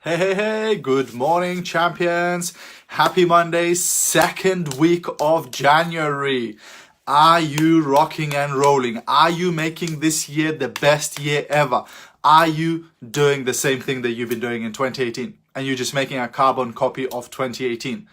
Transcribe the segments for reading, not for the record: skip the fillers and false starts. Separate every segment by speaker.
Speaker 1: Hey, hey, hey, good morning, champions. Happy Monday, second week of January. Are you rocking and rolling? Are you making this year the best year ever? Are you doing the same thing that you've been doing in 2018? And you're just making a carbon copy of 2018?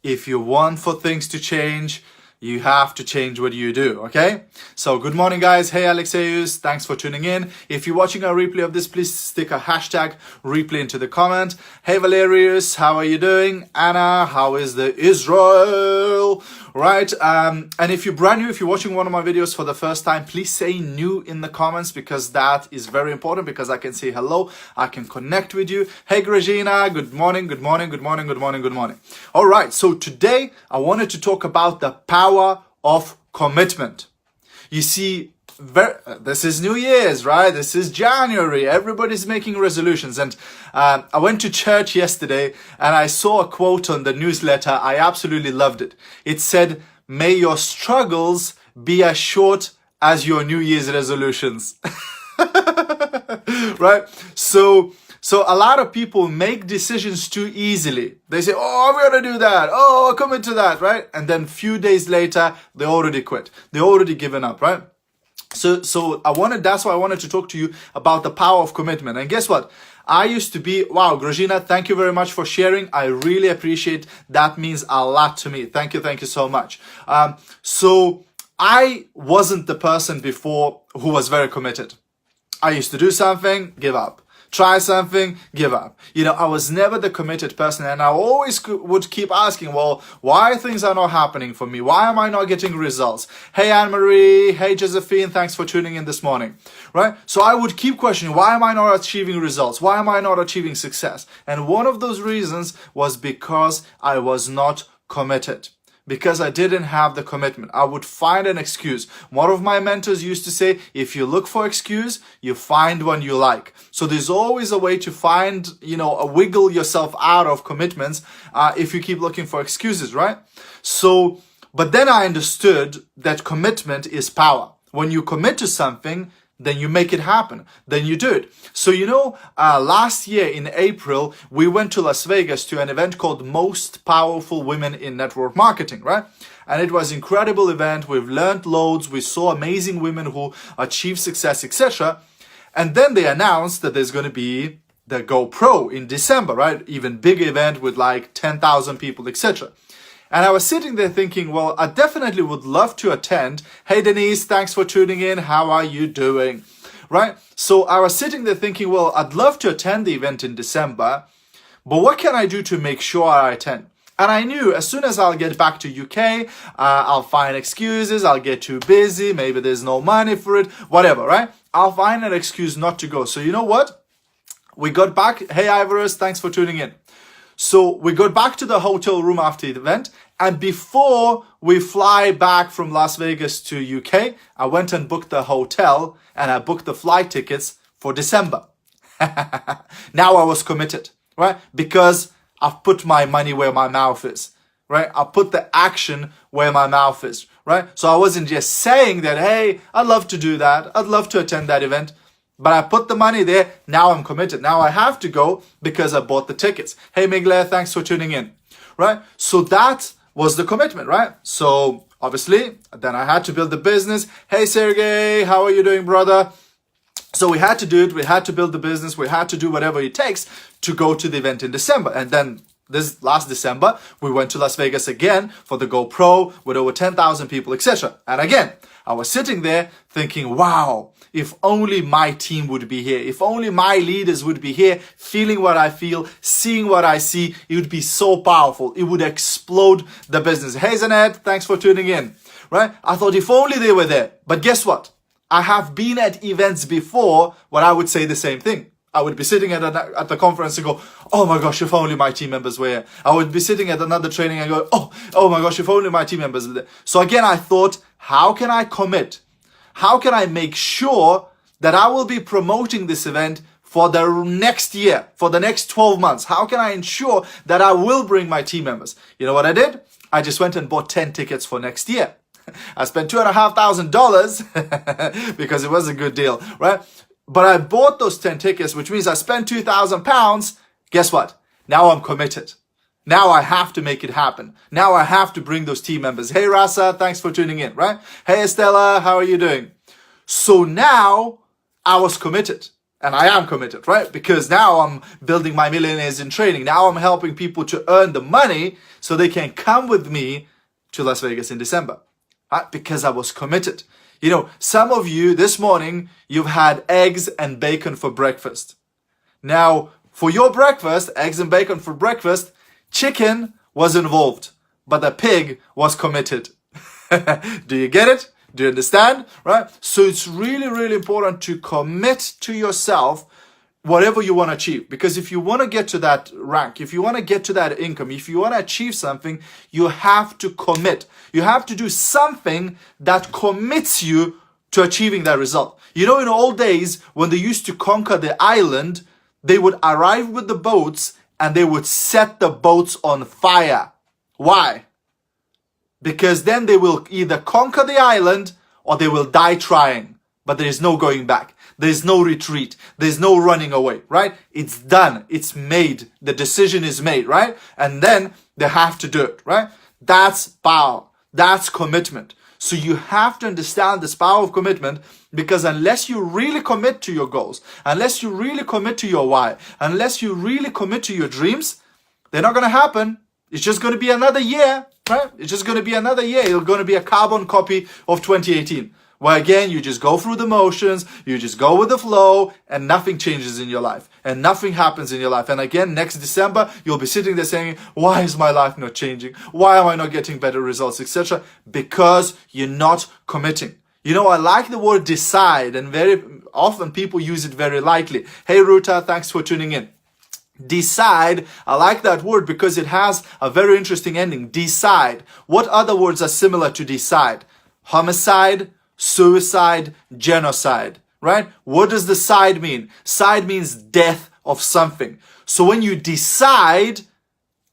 Speaker 1: If you want for things to change, you have to change what you do, okay? So good morning, guys. Hey, Alexeus. Thanks for tuning in. If you're watching a replay of this, please stick a hashtag replay into the comment. Hey, Valerius, how are you doing? Anna, how is the Israel? Right? And if you're brand new, if you're watching one of my videos for the first time, please say new in the comments because that is very important because I can say hello. I can connect with you. Hey, Regina. Good morning, good morning, good morning, good morning, good morning. All right. So today I wanted to talk about the power of commitment. You see, this is New Year's, right? This is January. Everybody's making resolutions. And I went to church yesterday and I saw a quote on the newsletter. I absolutely loved it. It said, "May your struggles be as short as your New Year's resolutions." Right? So a lot of people make decisions too easily. They say, "Oh, I'm going to do that. Oh, I'll commit to that," right? And then few days later, they already quit. They already given up, right? So that's why I wanted to talk to you about the power of commitment. And guess what? I used to be, wow, Grozina, thank you very much for sharing. I really appreciate that. Means a lot to me. Thank you so much. So I wasn't the person before who was very committed. I used to do something, give up. Try something, give up. I was never the committed person, and I always would keep asking, well, why things are not happening for me? Why am I not getting results? Hey, Anne-Marie. Hey, Josephine. Thanks for tuning in this morning, right? So I would keep questioning, why am I not achieving results? Why am I not achieving success? And one of those reasons was because I was not committed. Because I didn't have the commitment. I would find an excuse. One of my mentors used to say, if you look for excuse, you find one you like. So there's always a way to find, wiggle yourself out of commitments if you keep looking for excuses, right? So, but then I understood that commitment is power. When you commit to something, then you make it happen. Then you do it. So, last year in April, we went to Las Vegas to an event called Most Powerful Women in Network Marketing, right? And it was an incredible event. We've learned loads. We saw amazing women who achieved success, etc. And then they announced that there's going to be the GoPro in December, right? Even bigger event with like 10,000 people, etc. And I was sitting there thinking, well, I definitely would love to attend. Hey, Denise, thanks for tuning in. How are you doing? Right? So I was sitting there thinking, well, I'd love to attend the event in December, but what can I do to make sure I attend? And I knew as soon as I'll get back to UK, I'll find excuses. I'll get too busy. Maybe there's no money for it, whatever, right? I'll find an excuse not to go. So you know what? We got back. Hey, Ivorus, thanks for tuning in. So we got back to the hotel room after the event, and before we fly back from Las Vegas to UK, I went and booked the hotel and I booked the flight tickets for December. Now I was committed, right? Because I've put my money where my mouth is, right? I put the action where my mouth is, right? So I wasn't just saying that, hey, I'd love to do that. I'd love to attend that event. But I put the money there. Now I'm committed. Now I have to go because I bought the tickets. Hey, Migler, thanks for tuning in. Right? So that was the commitment, right? So obviously, then I had to build the business. Hey, Sergey, how are you doing, brother? So we had to do it. We had to build the business. We had to do whatever it takes to go to the event in December. And then this last December, we went to Las Vegas again for the GoPro with over 10,000 people, etc. And again, I was sitting there thinking, wow, if only my team would be here. If only my leaders would be here, feeling what I feel, seeing what I see, it would be so powerful. It would explode the business. Hey, Zanet, thanks for tuning in, right? I thought if only they were there. But guess what? I have been at events before where I would say the same thing. I would be sitting at the conference and go, oh my gosh, if only my team members were here. I would be sitting at another training and go, oh my gosh, if only my team members were there. So again, I thought, how can I commit? How can I make sure that I will be promoting this event for the next year, for the next 12 months? How can I ensure that I will bring my team members? You know what I did? I just went and bought 10 tickets for next year. I spent $2,500 because it was a good deal, right? But I bought those 10 tickets, which means I spent £2,000. guess what? Now I'm committed. Now I have to make it happen. Now I have to bring those team members. Hey Rasa, thanks for tuning in, right? Hey Estella, how are you doing? So now I was committed. And I am committed, right? Because now I'm building my millionaires in training. Now I'm helping people to earn the money so they can come with me to Las Vegas in December, right? Because I was committed. You know, some of you this morning, you've had eggs and bacon for breakfast. Now, for your breakfast, eggs and bacon for breakfast, chicken was involved, but the pig was committed. Do you get it? Do you understand? Right? So it's really, really important to commit to yourself whatever you want to achieve. Because if you want to get to that rank, if you want to get to that income, if you want to achieve something, you have to commit. You have to do something that commits you to achieving that result. You know, in old days, when they used to conquer the island, they would arrive with the boats and they would set the boats on fire. Why? Because then they will either conquer the island or they will die trying. But there is no going back. There is no retreat. There is no running away, right? It's done. It's made. The decision is made, right? And then they have to do it, right? That's power. That's commitment. So you have to understand this power of commitment, because unless you really commit to your goals, unless you really commit to your why, unless you really commit to your dreams, they're not going to happen. It's just going to be another year, right? It's just going to be another year. It's going to be a carbon copy of 2018. Where again, you just go through the motions, you just go with the flow, and nothing changes in your life. And nothing happens in your life. And again, next December, you'll be sitting there saying, why is my life not changing? Why am I not getting better results, etc.? Because you're not committing. You know, I like the word decide, and very often people use it very lightly. Hey Ruta, thanks for tuning in. Decide, I like that word because it has a very interesting ending. Decide. What other words are similar to decide? Homicide, suicide, genocide, right? What does the side mean? Side means death of something. So when you decide,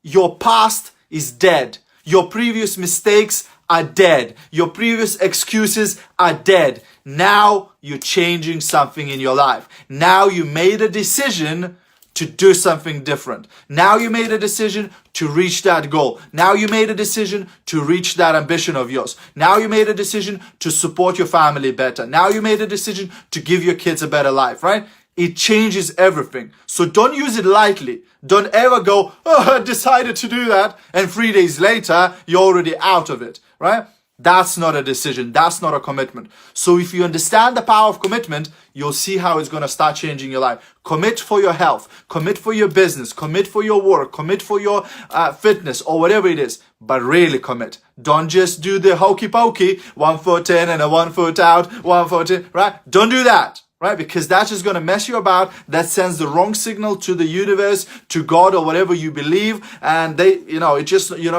Speaker 1: your past is dead. Your previous mistakes are dead. Your previous excuses are dead. Now you're changing something in your life. Now you made a decision to do something different. Now you made a decision to reach that goal. Now you made a decision to reach that ambition of yours. Now you made a decision to support your family better. Now you made a decision to give your kids a better life, right? It changes everything. So don't use it lightly. Don't ever go, oh, I decided to do that, and 3 days later, you're already out of it, right? That's not a decision. That's not a commitment. So if you understand the power of commitment, you'll see how it's going to start changing your life. Commit for your health. Commit for your business. Commit for your work. Commit for your fitness or whatever it is. But really commit. Don't just do the hokey pokey, 1 foot in and a 1 foot out, 1 foot in, right? Don't do that. Right? Because that's just going to mess you about. That sends the wrong signal to the universe, to God, or whatever you believe. And you're not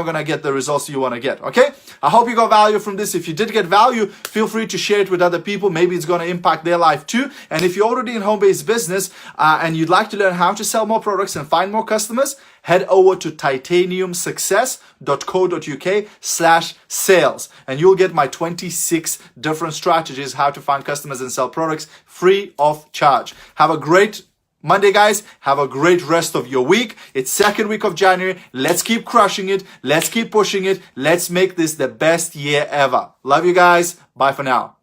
Speaker 1: going to get the results you want to get. Okay? I hope you got value from this. If you did get value, feel free to share it with other people. Maybe it's going to impact their life too. And if you're already in home-based business, and you'd like to learn how to sell more products and find more customers, head over to titaniumsuccess.co.uk/sales, and you'll get my 26 different strategies how to find customers and sell products free of charge. Have a great Monday, guys. Have a great rest of your week. It's second week of January. Let's keep crushing it. Let's keep pushing it. Let's make this the best year ever. Love you guys. Bye for now.